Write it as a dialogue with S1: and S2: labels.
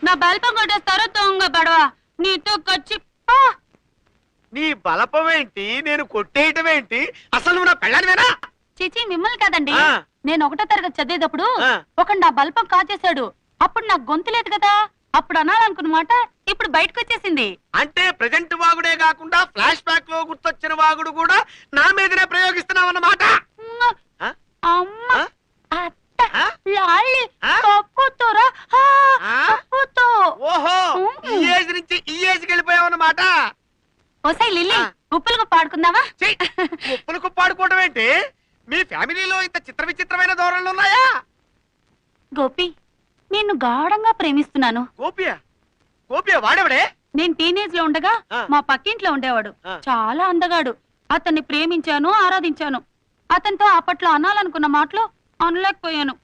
S1: నా బల్పం కొట్టేస్తారో దొంగ పడవ నీతో ఖర్చు.
S2: నీ బలపమేంటి, నేను కొట్టేయటమేంటి? అసలు నువ్వు నా పెళ్ళానివేనా?
S1: చిచి మిమ్మల్ని కాదండి,
S2: ఆ.
S1: నేను 1వ తరగతి చదివేటప్పుడు
S2: ఆ.
S1: ఒక నా బల్పం కాచేశాడు. అప్పుడు నాకు గొంతు లేదు కదా, అప్పుడు అనాలనుకున్నమాట ఇప్పుడు బయటకు వచ్చేసింది.
S2: అంటే ప్రజెంట్ వాగుడే కాకుండా ఫ్లాష్ బ్యాక్ లో గుర్తొచ్చిన వాగుడు కూడా నా మీదనే ప్రయోగిస్తున్నావు అన్నమాట.
S1: అమ్మ
S2: ఆ?
S1: అత్త
S2: ఆ?
S1: లాలి
S2: ఆ?
S1: కప్పుతోరా
S2: ఆ?
S1: కప్పుతో.
S2: ఓహో, ఈ ఏజ్ నుంచి ఈ ఏజ్కి వెళ్ళిపోయావు అన్నమాట.
S1: ఓసై లిల్లీ,
S2: ఆ.
S1: ఉప్పులకు పాడుకుందావా?
S2: ఉప్పులకు పాడుకోవడం ఏంటి? మీ ఫ్యామిలీలో ఇంత చిత్ర విచిత్రమైన ధోరణులు ఉన్నాయా?
S1: గోపి, నిన్ను గాఢంగా ప్రేమిస్తున్నాను.
S2: గోపియా? గోపియా వాడెవడే?
S1: నేను టీనేజ్ లో ఉండగా
S2: ఆ.
S1: మా పక్కింట్లో ఉండేవాడు.
S2: ఆ.
S1: చాలా అందగాడు. అతన్ని ప్రేమించాను, ఆరాధించాను. అతనితో అప్పట్లో అనాలనుకున్న మాటలు అనలేకపోయాను.